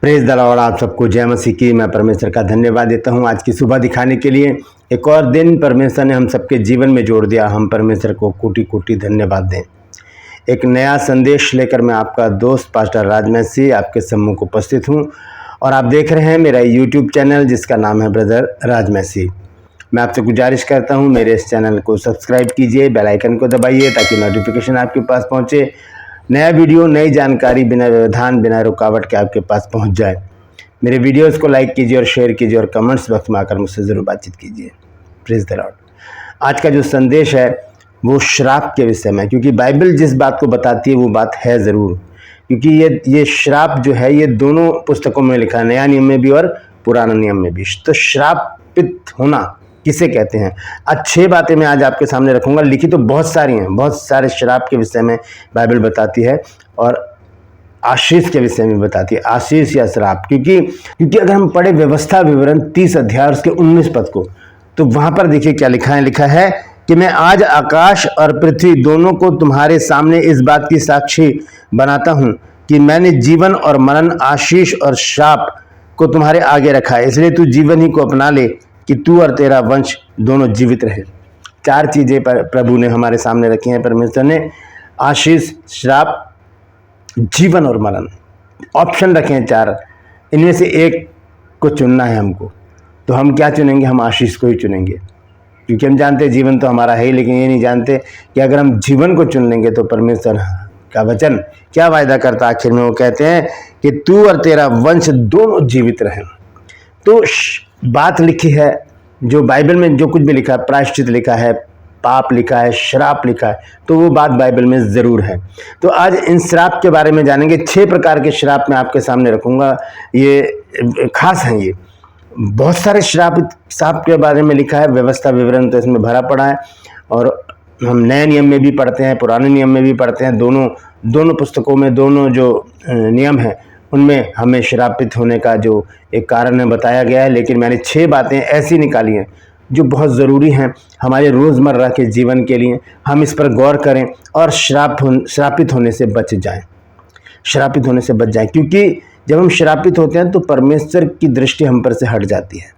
Praise the Lord. आप सबको जय मसीह की। मैं परमेश्वर का धन्यवाद देता हूं आज की सुबह दिखाने के लिए। एक और दिन परमेश्वर ने हम सबके जीवन में जोड़ दिया। हम परमेश्वर को कोटि कोटि धन्यवाद दें। एक नया संदेश लेकर मैं आपका दोस्त पास्टर राजमसी आपके सम्मुख उपस्थित हूं और आप देख रहे हैं मेरा यूट्यूब चैनल जिसका नाम है ब्रदर राजमसी। मैं आपसे गुजारिश करता हूं मेरे इस चैनल को सब्सक्राइब कीजिए, बेल आइकन को दबाइए ताकि नोटिफिकेशन आपके पास पहुंचे। नया वीडियो, नई जानकारी बिना व्यवधान बिना रुकावट के आपके पास पहुंच जाए। मेरे वीडियोस को लाइक कीजिए और शेयर कीजिए और कमेंट्स बॉक्स में आकर मुझसे ज़रूर बातचीत कीजिए। Praise the Lord. आज का जो संदेश है वो श्राप के विषय में, क्योंकि बाइबल जिस बात को बताती है वो बात है ज़रूर। क्योंकि ये श्राप जो है ये दोनों पुस्तकों में लिखा है, नया नियम में भी और पुराना नियम में भी। तो श्रापित होना किसे कहते हैं, आज 6 बातें मैं आज आपके सामने रखूंगा। लिखी तो बहुत सारी हैं, बहुत सारे श्राप के विषय में बाइबल बताती है और आशीष के विषय में बताती है, आशीष या श्राप। क्योंकि अगर हम पढ़े व्यवस्था विवरण 30 अध्याय उसके 19 पद को, तो वहां पर देखिए क्या लिखा है कि मैं आज आकाश और पृथ्वी दोनों को तुम्हारे सामने इस बात की साक्षी बनाता हूं कि मैंने जीवन और मरण, आशीष और श्राप को तुम्हारे आगे रखा है। इसलिए तू जीवन ही को अपना ले कि तू और तेरा वंश दोनों जीवित रहे। 4 चीजें प्रभु ने हमारे सामने रखी हैं, परमेश्वर ने। आशीष, श्राप, जीवन और मरण, ऑप्शन रखे हैं 4। इनमें से एक को चुनना है हमको। तो हम क्या चुनेंगे? हम आशीष को ही चुनेंगे, क्योंकि हम जानते हैं जीवन तो हमारा है ही, लेकिन ये नहीं जानते कि अगर हम जीवन को चुन लेंगे तो परमेश्वर का वचन क्या वायदा करता। आखिर में वो कहते हैं कि तू और तेरा वंश दोनों जीवित रहें। तो बात लिखी है, जो बाइबल में जो कुछ भी लिखा है, प्रायश्चित लिखा है, पाप लिखा है, श्राप लिखा है, तो वो बात बाइबल में ज़रूर है। तो आज इन श्राप के बारे में जानेंगे। 6 प्रकार के श्राप मैं आपके सामने रखूंगा। ये खास हैं, ये बहुत सारे श्राप के बारे में लिखा है। व्यवस्था विवरण तो इसमें भरा पड़ा है और हम नए नियम में भी पढ़ते हैं, पुराने नियम में भी पढ़ते हैं। दोनों पुस्तकों में दोनों जो नियम हैं उनमें हमें श्रापित होने का जो एक कारण है बताया गया है। लेकिन मैंने 6 बातें ऐसी निकाली हैं जो बहुत ज़रूरी हैं हमारे रोज़मर्रा के जीवन के लिए। हम इस पर गौर करें और श्रापित होने से बच जाएं, श्रापित होने से बच जाएं। क्योंकि जब हम श्रापित होते हैं तो परमेश्वर की दृष्टि हम पर से हट जाती है।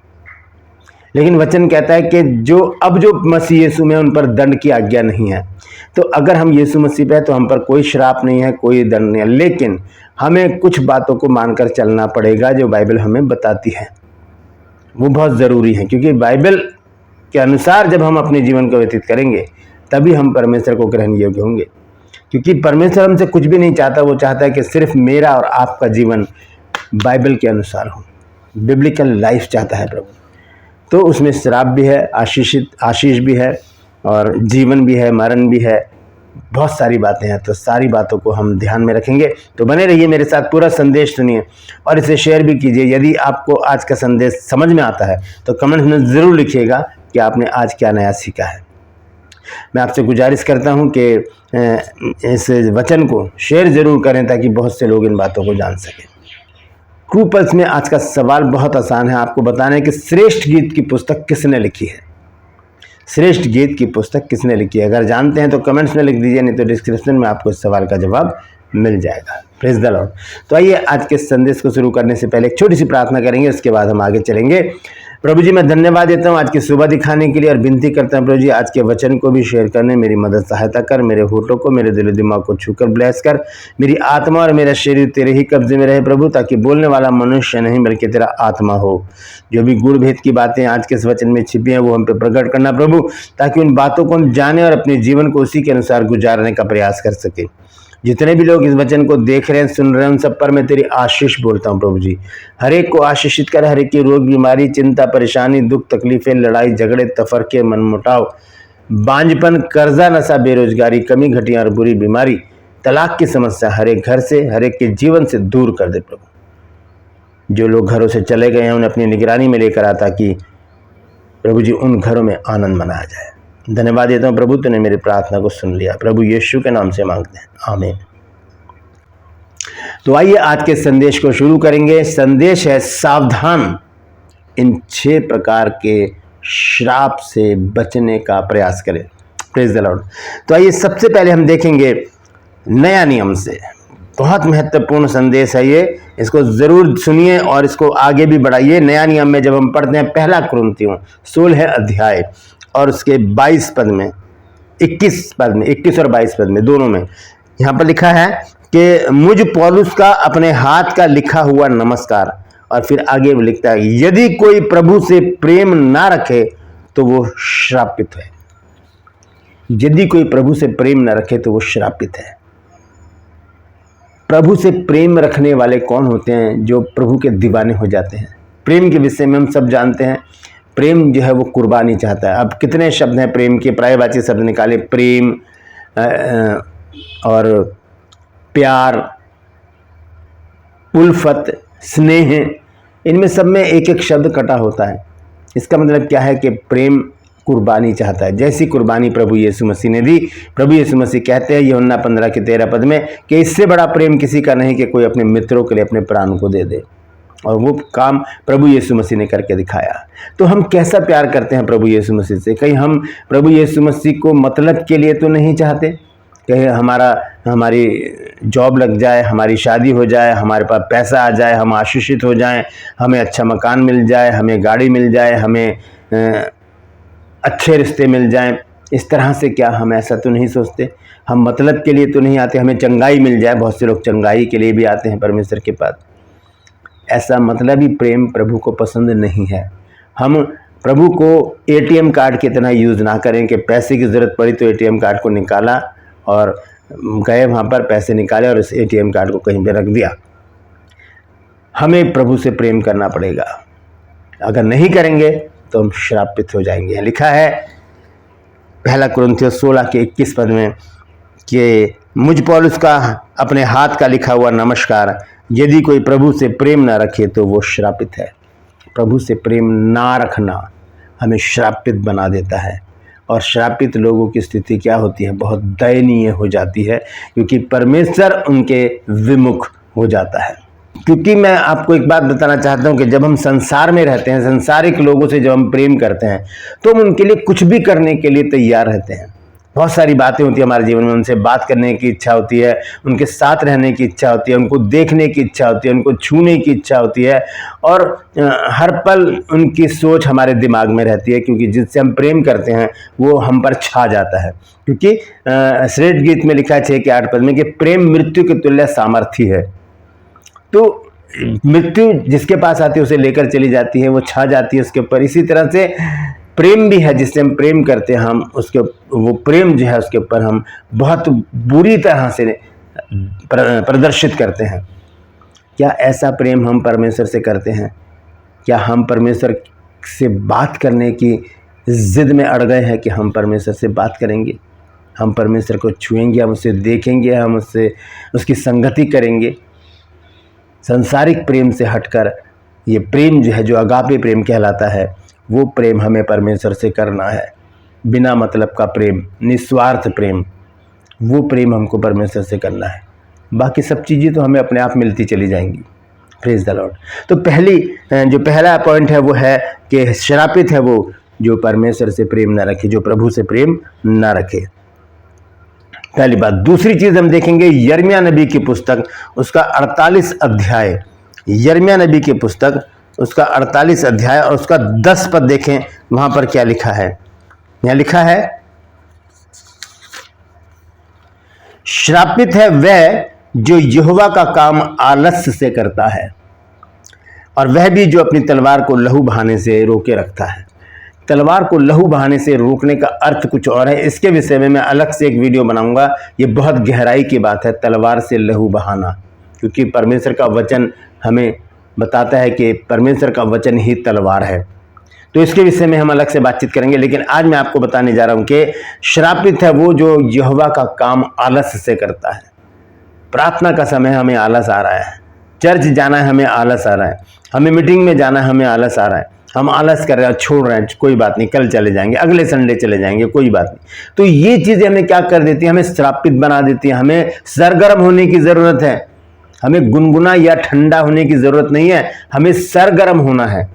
लेकिन वचन कहता है कि जो मसीह यीशु में उन पर दंड की आज्ञा नहीं है। तो अगर हम यीशु मसीह पे हैं तो हम पर कोई श्राप नहीं है, कोई दंड नहीं है। लेकिन हमें कुछ बातों को मानकर चलना पड़ेगा जो बाइबल हमें बताती है, वो बहुत ज़रूरी है। क्योंकि बाइबल के अनुसार जब हम अपने जीवन को व्यतीत करेंगे तभी हम परमेश्वर को ग्रहण योग्य होंगे। क्योंकि परमेश्वर हमसे कुछ भी नहीं चाहता, वो चाहता है कि सिर्फ मेरा और आपका जीवन बाइबल के अनुसार हो। बिब्लिकल लाइफ चाहता है प्रभु। तो उसमें श्राप भी है, आशीष भी है और जीवन भी है, मरण भी है, बहुत सारी बातें हैं। तो सारी बातों को हम ध्यान में रखेंगे। तो बने रहिए मेरे साथ, पूरा संदेश सुनिए और इसे शेयर भी कीजिए। यदि आपको आज का संदेश समझ में आता है तो कमेंट में ज़रूर लिखिएगा कि आपने आज क्या नया सीखा है। मैं आपसे गुजारिश करता हूं कि इस वचन को शेयर ज़रूर करें ताकि बहुत से लोग इन बातों को जान सकें। ट्रू पल्स में आज का सवाल बहुत आसान है, आपको बताना है कि श्रेष्ठ गीत की पुस्तक किसने लिखी है। श्रेष्ठ गीत की पुस्तक किसने लिखी है? अगर जानते हैं तो कमेंट्स में लिख दीजिए, नहीं तो डिस्क्रिप्शन में आपको इस सवाल का जवाब मिल जाएगा। Praise the Lord. तो आइए आज के संदेश को शुरू करने से पहले एक छोटी सी प्रार्थना करेंगे, उसके बाद हम आगे चलेंगे। प्रभु जी, मैं धन्यवाद देता हूँ आज की सुबह दिखाने के लिए और विनती करता हूँ प्रभु जी आज के वचन को भी शेयर करने मेरी मदद सहायता कर। मेरे होठों को, मेरे दिल दिमाग को छूकर ब्लेस कर। मेरी आत्मा और मेरा शरीर तेरे ही कब्जे में रहे प्रभु, ताकि बोलने वाला मनुष्य नहीं बल्कि तेरा आत्मा हो। जो भी गुण भेद की बातें आज के इस वचन में छिपी हैं वो हम पे प्रकट करना प्रभु, ताकि उन बातों को हम जाने और अपने जीवन को उसी के अनुसार गुजारने का प्रयास कर सके। जितने भी लोग इस वचन को देख रहे हैं, सुन रहे हैं, उन सब पर मैं तेरी आशीष बोलता हूँ प्रभु जी। हर एक को आशीषित कर। हर एक की रोग, बीमारी, चिंता, परेशानी, दुख, तकलीफें, लड़ाई झगड़े, तफरके, मनमुटाव, बांझपन, कर्जा, नशा, बेरोजगारी, कमी, घटिया और बुरी बीमारी, तलाक की समस्या हर एक घर से, हर एक के जीवन से दूर कर दे प्रभु। जो लोग घरों से चले गए हैं उन्हें अपनी निगरानी में लेकर आ, ताकि प्रभु जी उन घरों में आनंद मनाया जाए। धन्यवाद देता हूँ प्रभु, तूने मेरी प्रार्थना को सुन लिया। प्रभु यीशु के नाम से मांगते हैं, आमीन। तो आइए आज के संदेश को शुरू करेंगे। संदेश है सावधान, इन 6 प्रकार के श्राप से बचने का प्रयास करें। Praise the Lord. तो आइए सबसे पहले हम देखेंगे नया नियम से। बहुत महत्वपूर्ण संदेश है ये, इसको ज़रूर सुनिए और इसको आगे भी बढ़ाइए। नया नियम में जब हम पढ़ते हैं पहला कुरिन्थियों 16 अध्याय और उसके 22 पद में, 21 पद में, 21 और 22 पद में दोनों में यहाँ पर लिखा है कि मुझ पौलुस का अपने हाथ का लिखा हुआ नमस्कार। और फिर आगे वो लिखता है, यदि कोई प्रभु से प्रेम ना रखे तो वो श्रापित है। यदि कोई प्रभु से प्रेम न रखे तो वो श्रापित है। प्रभु से प्रेम रखने वाले कौन होते हैं? जो प्रभु के दीवाने हो जाते हैं। प्रेम के विषय में हम सब जानते हैं, प्रेम जो है वो कुर्बानी चाहता है। अब कितने शब्द हैं प्रेम के, पर्यायवाची शब्द निकाले, प्रेम और प्यार, उल्फत, स्नेह, इनमें सब में एक एक शब्द कटा होता है। इसका मतलब क्या है कि प्रेम कुर्बानी चाहता है, जैसी कुर्बानी प्रभु यीशु मसीह ने दी। प्रभु यीशु मसीह कहते हैं यूहन्ना 15 के 13 पद में कि इससे बड़ा प्रेम किसी का नहीं कि कोई अपने मित्रों के लिए अपने प्राण को दे दे। और वो काम प्रभु यीशु मसीह ने करके दिखाया। तो हम कैसा प्यार करते हैं प्रभु यीशु मसीह से? कहीं हम प्रभु यीशु मसीह को मतलब के लिए तो नहीं चाहते? कहीं हमारी जॉब लग जाए, हमारी शादी हो जाए, हमारे पास पैसा आ जाए, हम आशीषित हो जाएं, हमें अच्छा मकान मिल जाए, हमें गाड़ी मिल जाए, हमें अच्छे रिश्ते मिल जाएं, इस तरह से क्या हम ऐसा तो नहीं सोचते? हम मतलब के लिए तो नहीं आते, हमें चंगाई मिल जाए, बहुत से लोग चंगाई के लिए भी आते हैं परमेश्वर के पास। ऐसा मतलब ही प्रेम प्रभु को पसंद नहीं है। हम प्रभु को एटीएम कार्ड की तरह यूज़ ना करें कि पैसे की ज़रूरत पड़ी तो एटीएम कार्ड को निकाला और गए वहाँ पर पैसे निकाले और उस एटीएम कार्ड को कहीं पर रख दिया। हमें प्रभु से प्रेम करना पड़ेगा, अगर नहीं करेंगे तो हम श्रापित हो जाएंगे। लिखा है पहला कुरिन्थियों 16 के 21 पद में कि मुझ पौलुस का अपने हाथ का लिखा हुआ नमस्कार, यदि कोई प्रभु से प्रेम ना रखे तो वो श्रापित है। प्रभु से प्रेम ना रखना हमें श्रापित बना देता है। और श्रापित लोगों की स्थिति क्या होती है? बहुत दयनीय हो जाती है, क्योंकि परमेश्वर उनके विमुख हो जाता है। क्योंकि मैं आपको एक बात बताना चाहता हूं कि जब हम संसार में रहते हैं, संसारिक लोगों से जब हम प्रेम करते हैं तो हम उनके लिए कुछ भी करने के लिए तैयार रहते हैं। बहुत सारी बातें होती है हमारे जीवन में, उनसे बात करने की इच्छा होती है, उनके साथ रहने की इच्छा होती है, उनको देखने की इच्छा होती है, उनको छूने की इच्छा होती है, और हर पल उनकी सोच हमारे दिमाग में रहती है, क्योंकि जिससे हम प्रेम करते हैं वो हम पर छा जाता है। क्योंकि श्रेष्ठ गीत में लिखा है 6 के 8 पद में कि प्रेम मृत्यु के तुल्य सामर्थी है। तो मृत्यु जिसके पास आती है उसे लेकर चली जाती है, वो छा जाती है उसके ऊपर। इसी तरह से प्रेम भी है, जिससे हम प्रेम करते हैं, हम उसके वो प्रेम जो है उसके ऊपर हम बहुत बुरी तरह से प्रदर्शित करते हैं। क्या ऐसा प्रेम हम परमेश्वर से करते हैं? क्या हम परमेश्वर से बात करने की जिद में अड़ गए हैं कि हम परमेश्वर से बात करेंगे, हम परमेश्वर को छुएंगे, हम उसे देखेंगे, हम उससे उसकी संगति करेंगे? संसारिक प्रेम से हटकर ये प्रेम जो है, जो अगापे प्रेम कहलाता है, वो प्रेम हमें परमेश्वर से करना है। बिना मतलब का प्रेम, निस्वार्थ प्रेम, वो प्रेम हमको परमेश्वर से करना है। बाकी सब चीज़ें तो हमें अपने आप मिलती चली जाएंगी। Praise the Lord. तो पहला पॉइंट है वो है कि श्रापित है वो जो परमेश्वर से प्रेम ना रखे, जो प्रभु से प्रेम ना रखे। पहली बात। दूसरी चीज़ हम देखेंगे यिर्मयाह नबी की पुस्तक, उसका 48 अध्याय, यिर्मयाह नबी की पुस्तक उसका 48 अध्याय और उसका 10 पद देखें, वहां पर क्या लिखा है। यहाँ लिखा है, श्रापित है वह जो यहोवा का काम आलस्य से करता है, और वह भी जो अपनी तलवार को लहू बहाने से रोके रखता है। तलवार को लहू बहाने से रोकने का अर्थ कुछ और है। इसके विषय में मैं अलग से एक वीडियो बनाऊंगा। ये बहुत गहराई की बात है, तलवार से लहू बहाना, क्योंकि परमेश्वर का वचन हमें बताता है कि परमेश्वर का वचन ही तलवार है। तो इसके विषय में हम अलग से बातचीत करेंगे, लेकिन आज मैं आपको बताने जा रहा हूं कि श्रापित है वो जो यहोवा का काम आलस से करता है। प्रार्थना का समय हमें आलस आ रहा है, चर्च जाना है हमें आलस आ रहा है, हमें मीटिंग में जाना है हमें आलस आ रहा है, हम आलस कर रहे हैं, छोड़ रहे हैं, कोई बात नहीं, कल चले जाएंगे, अगले संडे चले जाएंगे, कोई बात नहीं। तो ये चीज़ें हमें क्या कर देती है? हमें श्रापित बना देती है। हमें सरगर्म होने की ज़रूरत है, हमें गुनगुना या ठंडा होने की ज़रूरत नहीं है, हमें सरगर्म होना है,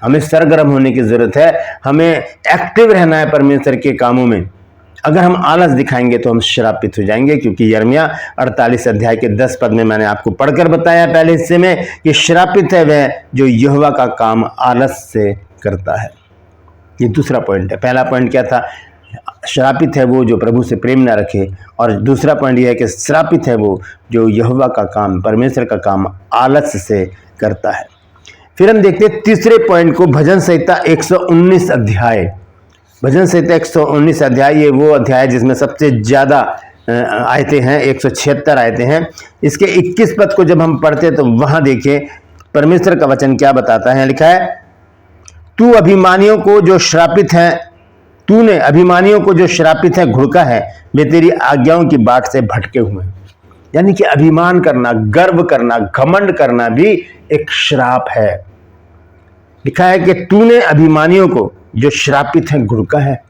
हमें सरगर्म होने की ज़रूरत है। हमें एक्टिव रहना है परमेश्वर के कामों में। अगर हम आलस दिखाएंगे तो हम श्रापित हो जाएंगे, क्योंकि यिर्मयाह 48 अध्याय के 10 पद में मैंने आपको पढ़कर बताया पहले हिस्से में कि श्रापित है वह जो यहोवा का काम आलस से करता है। ये दूसरा पॉइंट है। पहला पॉइंट क्या था? श्रापित है वो जो प्रभु से प्रेम न रखे, और दूसरा पॉइंट यह है कि श्रापित है वो जो यहोवा का काम, परमेश्वर का काम आलस से करता है। फिर हम देखते हैं तीसरे पॉइंट को, भजन संहिता 119 अध्याय। भजन संहिता 119 अध्याय ये वो अध्याय है जिसमें सबसे ज़्यादा आयतें हैं, 176 आयतें हैं। इसके 21 पद को जब हम पढ़ते हैं तो वहाँ देखिए परमेश्वर का वचन क्या बताता है। लिखा है, तू अभिमानियों को जो श्रापित हैं, तूने अभिमानियों को जो श्रापित है घुड़का है, वे तेरी आज्ञाओं की बाट से भटके हुए हैं। यानी कि अभिमान करना, गर्व करना, घमंड करना भी एक श्राप है। लिखा है कि तूने अभिमानियों को जो श्रापित है घुड़का है।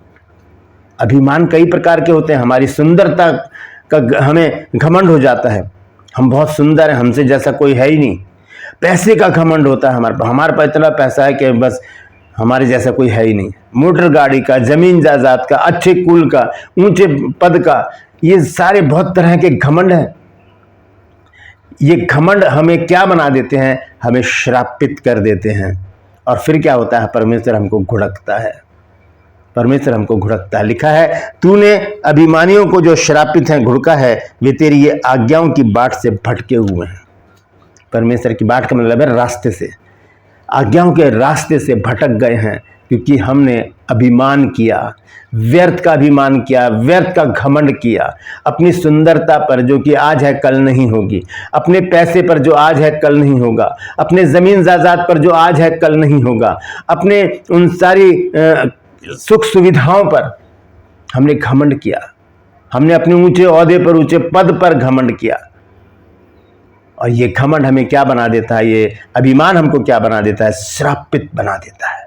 अभिमान कई प्रकार के होते हैं। हमारी सुंदरता का हमें घमंड हो जाता है, हम बहुत सुंदर हैं, हमसे जैसा कोई है ही नहीं। पैसे का घमंड होता है हमारे पास इतना पैसा है कि बस हमारे जैसा कोई है ही नहीं। मोटर गाड़ी का, जमीन जायदाद का, अच्छे कुल का, ऊंचे पद का, ये सारे बहुत तरह के घमंड हैं। ये घमंड हमें क्या बना देते हैं? हमें श्रापित कर देते हैं। और फिर क्या होता है? परमेश्वर हमको घुड़कता है, परमेश्वर हमको घुड़कता है। लिखा है, तूने अभिमानियों को जो श्रापित हैं घुड़का है, वे तेरी ये आज्ञाओं की बाट से भटके हुए हैं। परमेश्वर की बाट का मतलब है रास्ते से, आज्ञाओं के रास्ते से भटक गए हैं, क्योंकि हमने अभिमान किया, व्यर्थ का अभिमान किया, व्यर्थ का घमंड किया। अपनी सुंदरता पर जो कि आज है कल नहीं होगी, अपने पैसे पर जो आज है कल नहीं होगा, अपने ज़मीन जायदाद पर जो आज है कल नहीं होगा, अपने उन सारी सुख सुविधाओं पर हमने घमंड किया। हमने अपने ऊंचे ओहदे पर, ऊंचे पद पर घमंड किया। और ये घमंड हमें क्या बना देता है? ये अभिमान हमको क्या बना देता है? श्रापित बना देता है।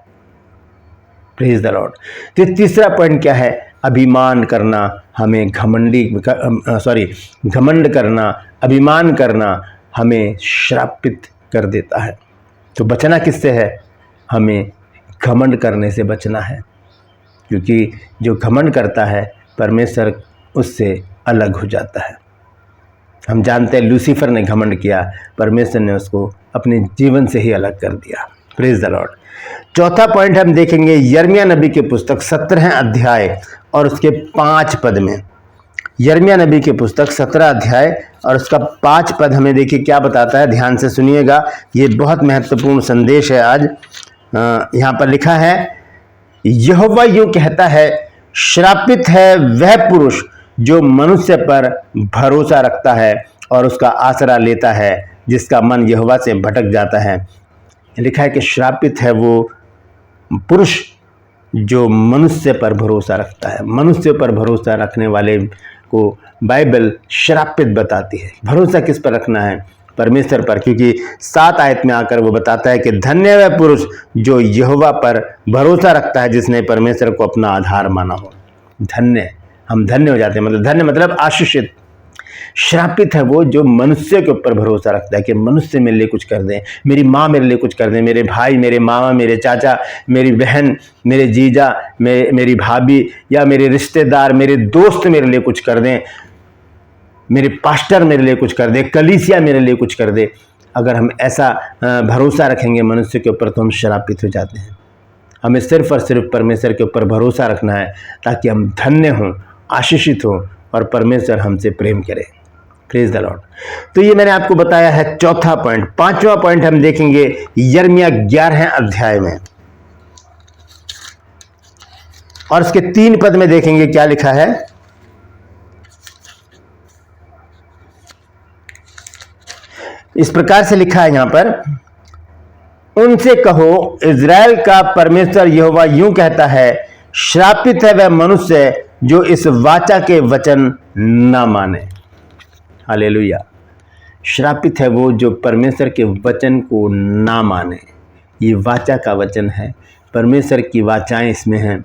Praise the Lord. तो तीसरा पॉइंट क्या है? अभिमान करना हमें घमंड करना, अभिमान करना हमें श्रापित कर देता है। तो बचना किससे है? हमें घमंड करने से बचना है, क्योंकि जो घमंड करता है परमेश्वर उससे अलग हो जाता है। हम जानते हैं लूसीफर ने घमंड किया, परमेश्वर ने उसको अपने जीवन से ही अलग कर दिया। Praise the Lord. चौथा पॉइंट हम देखेंगे यिर्मयाह नबी की पुस्तक 17 अध्याय और उसके 5 पद में। यिर्मयाह नबी की पुस्तक 17 अध्याय और उसका 5 पद हमें देखिए क्या बताता है। ध्यान से सुनिएगा, ये बहुत महत्वपूर्ण संदेश है आज। यहाँ पर लिखा है, यहोवा यूं कहता है, श्रापित है वह पुरुष जो मनुष्य पर भरोसा रखता है और उसका आसरा लेता है, जिसका मन यहोवा से भटक जाता है। लिखा है कि श्रापित है वो पुरुष जो मनुष्य पर भरोसा रखता है। मनुष्य पर भरोसा रखने वाले को बाइबल श्रापित बताती है। भरोसा किस पर रखना है? परमेश्वर पर, क्योंकि 7 आयत में आकर वो बताता है कि धन्य वह पुरुष जो यहोवा पर भरोसा रखता है, जिसने परमेश्वर को अपना आधार माना हो। धन्य, हम धन्य हो जाते हैं, मतलब धन्य मतलब आशीषित। श्रापित है वो जो मनुष्य के ऊपर भरोसा रखता है कि मनुष्य मेरे लिए कुछ कर दें, मेरी माँ मेरे लिए कुछ कर दें, मेरे भाई, मेरे मामा, मेरे चाचा, मेरी बहन, मेरे जीजा, मेरी भाभी या मेरे रिश्तेदार, मेरे दोस्त मेरे लिए कुछ कर दें, मेरे पास्टर मेरे लिए कुछ कर दे, कलीसिया मेरे लिए कुछ कर दे। अगर हम ऐसा भरोसा रखेंगे मनुष्य के ऊपर तो हम श्रापित हो जाते हैं। हमें सिर्फ और सिर्फ परमेश्वर के ऊपर भरोसा रखना है ताकि हम धन्य हों, आशीषित हों और परमेश्वर हमसे प्रेम करे। Praise the Lord. तो ये मैंने आपको बताया है चौथा पॉइंट। 5वां पॉइंट हम देखेंगे यिर्मयाह 11 अध्याय में और उसके 3 पद में देखेंगे क्या लिखा है। इस प्रकार से लिखा है यहां पर, उनसे कहो, इज़राइल का परमेश्वर यहोवा यूं कहता है, श्रापित है वह मनुष्य जो इस वाचा के वचन न माने। हालेलुया। श्रापित है वो जो परमेश्वर के वचन को ना माने। ये वाचा का वचन है, परमेश्वर की वाचाएं इसमें हैं।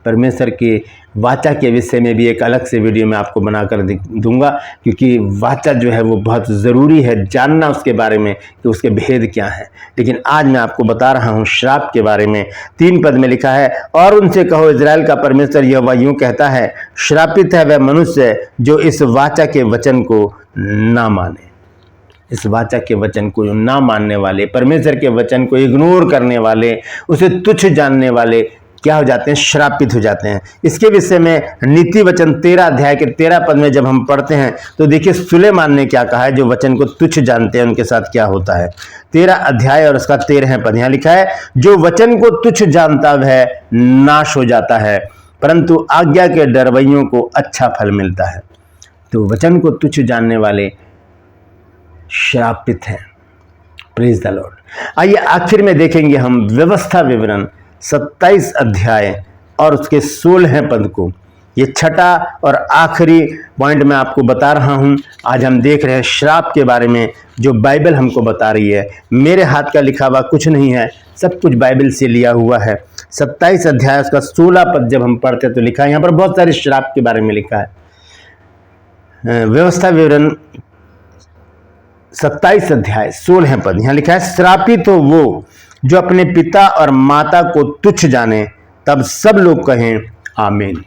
परमेश्वर की वाचा के विषय में भी एक अलग से वीडियो मैं आपको बनाकर दूंगा, क्योंकि वाचा जो है वो बहुत ज़रूरी है जानना उसके बारे में कि उसके भेद क्या हैं। लेकिन आज मैं आपको बता रहा हूँ श्राप के बारे में। 3 पद में लिखा है, और उनसे कहो, इजराइल का परमेश्वर यहोवा यूँ कहता है, श्रापित है वह मनुष्य जो इस वाचा के वचन को ना माने। इस वाचा के वचन को ना मानने वाले, परमेश्वर के वचन को इग्नोर करने वाले, उसे तुच्छ जानने वाले क्या हो जाते हैं? श्रापित हो जाते हैं। इसके विषय में नीति वचन 13 अध्याय के 13 पद में जब हम पढ़ते हैं तो देखिए सुलेमान ने क्या कहा है। जो वचन को तुच्छ जानते हैं उनके साथ क्या होता है। 13 अध्याय और उसका 13 पद यहाँ लिखा है, जो वचन को तुच्छ जानता वह नाश हो जाता है, परंतु आज्ञा के डरवैयों को अच्छा फल मिलता है। तो वचन को तुच्छ जानने वाले श्रापित हैं। Praise the Lord. आइए आखिर में देखेंगे हम व्यवस्था विवरण 27 अध्याय और उसके 16 पद को। ये छठा और आखिरी पॉइंट मैं आपको बता रहा हूं। आज हम देख रहे हैं श्राप के बारे में जो बाइबल हमको बता रही है। मेरे हाथ का लिखा हुआ कुछ नहीं है, सब कुछ बाइबल से लिया हुआ है। 27 अध्याय उसका 16 पद जब हम पढ़ते हैं तो लिखा है, यहाँ पर बहुत सारे श्राप के बारे में लिखा है। व्यवस्था विवरण 27 अध्याय 16 पद यहाँ लिखा है, श्रापित हो वो जो अपने पिता और माता को तुच्छ जाने, तब सब लोग कहें आमीन।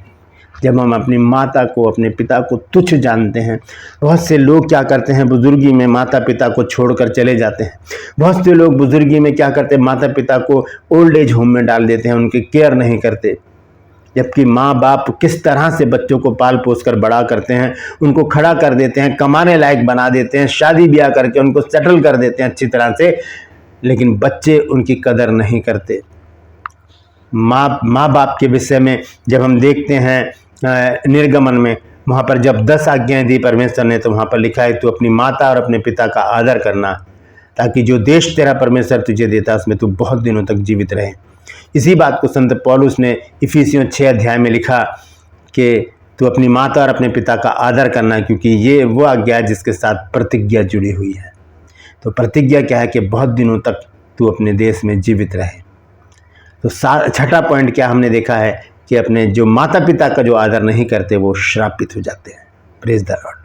जब हम अपनी माता को, अपने पिता को तुच्छ जानते हैं, बहुत से लोग क्या करते हैं, बुजुर्गी में माता पिता को छोड़कर चले जाते हैं। बहुत से लोग बुजुर्गी में क्या करते हैं, माता पिता को ओल्ड एज होम में डाल देते हैं, उनकी केयर नहीं करते। जबकि माँ बाप किस तरह से बच्चों को पाल पोस कर बड़ा करते हैं, उनको खड़ा कर देते हैं, कमाने लायक बना देते हैं, शादी ब्याह करके उनको सेटल कर देते हैं अच्छी तरह से, लेकिन बच्चे उनकी कदर नहीं करते। माँ बाप के विषय में जब हम देखते हैं निर्गमन में, वहाँ पर जब 10 आज्ञाएं दी परमेश्वर ने, तो वहाँ पर लिखा है तू अपनी माता और अपने पिता का आदर करना, ताकि जो देश तेरा परमेश्वर तुझे देता उसमें तू बहुत दिनों तक जीवित रहे। इसी बात को संत पौलुस ने इफिसियों 6 अध्याय में लिखा कि तू अपनी माता और अपने पिता का आदर करना, क्योंकि ये वो आज्ञा है जिसके साथ प्रतिज्ञा जुड़ी हुई है। तो प्रतिज्ञा क्या है कि बहुत दिनों तक तू अपने देश में जीवित रहे। तो छठा पॉइंट क्या हमने देखा है कि अपने जो माता पिता का जो आदर नहीं करते वो श्रापित हो जाते हैं। Praise the Lord.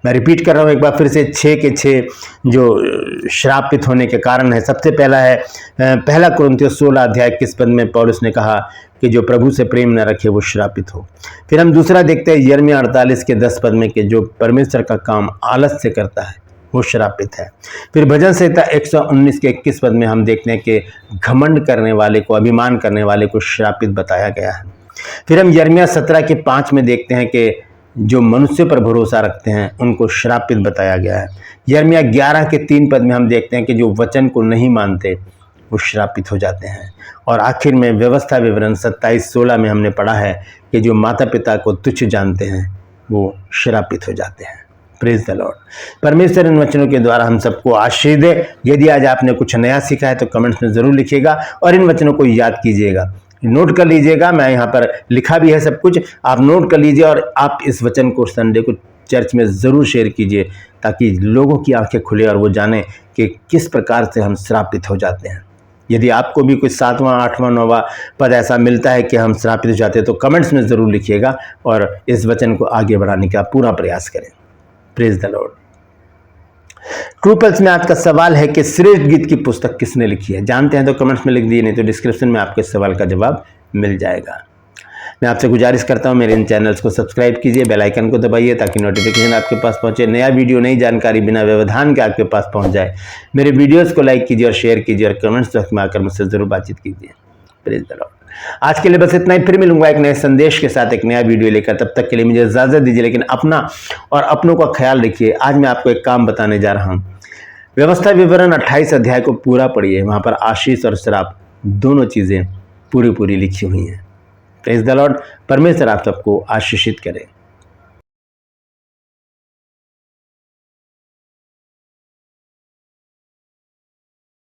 मैं रिपीट कर रहा हूँ एक बार फिर से, 6 के 6 जो श्रापित होने के कारण है। सबसे पहला है 1 कुरिन्थियों 16 अध्याय 21 पद में पौलुस ने कहा कि जो प्रभु से प्रेम न रखे वो श्रापित हो। फिर हम दूसरा देखते हैं यिर्मयाह 48 के 10 पद में कि जो परमेश्वर का काम आलस से करता है वो श्रापित है। फिर भजन संहिता 119 के 21 पद में हम देखते हैं कि घमंड करने वाले को, अभिमान करने वाले को श्रापित बताया गया है। फिर हम यिर्मयाह 17 के 5 में देखते हैं कि जो मनुष्य पर भरोसा रखते हैं उनको श्रापित बताया गया है। यिर्मयाह 11 के 3 पद में हम देखते हैं कि जो वचन को नहीं मानते वो श्रापित हो जाते हैं। और आखिर में व्यवस्था विवरण 27-16 में हमने पढ़ा है कि जो माता पिता को तुच्छ जानते हैं वो श्रापित हो जाते हैं। Praise the Lord. परमेश्वर इन वचनों के द्वारा हम सबको आशीष दे। यदि आज आपने कुछ नया सीखा है तो कमेंट्स में ज़रूर लिखिएगा और इन वचनों को याद कीजिएगा, नोट कर लीजिएगा। मैं यहाँ पर लिखा भी है सब कुछ, आप नोट कर लीजिए और आप इस वचन को संडे को चर्च में ज़रूर शेयर कीजिए, ताकि लोगों की आंखें खुले और वो जाने कि किस प्रकार से हम श्रापित हो जाते हैं। यदि आपको भी कुछ 7वां, 8वां, 9वां पद ऐसा मिलता है कि हम श्रापित हो जाते हैं तो कमेंट्स में ज़रूर लिखिएगा और इस वचन को आगे बढ़ाने का पूरा प्रयास करें। Praise the Lord. True pulse में आज का सवाल है कि श्रेष्ठ गीत की पुस्तक किसने लिखी है? जानते हैं तो कमेंट्स में लिख दिए, नहीं तो डिस्क्रिप्शन में आपके सवाल का जवाब मिल जाएगा। मैं आपसे गुजारिश करता हूं मेरे इन चैनल्स को सब्सक्राइब कीजिए, बेल आइकन को दबाइए ताकि नोटिफिकेशन आपके पास पहुंचे, नया वीडियो, नई जानकारी बिना व्यवधान के आपके पास पहुंच जाए। मेरे वीडियोज़ को लाइक कीजिए और शेयर कीजिए और कमेंट्स बॉक्स में आकर मुझसे ज़रूर बातचीत कीजिए। Praise the Lord. आज के लिए बस इतना ही। फिर मिलूंगा एक नए संदेश के साथ, एक नया वीडियो लेकर। तब तक के लिए मुझे इजाज़त दीजिए, लेकिन अपना और अपनों का ख्याल रखिए। आज मैं आपको एक काम बताने जा रहा हूँ। व्यवस्था विवरण 28 अध्याय को पूरा पढ़िए, वहाँ पर आशीष और श्राप दोनों चीज़ें पूरी लिखी हुई हैं। Praise the Lord. परमेश्वर आप सबको आशीषित करें।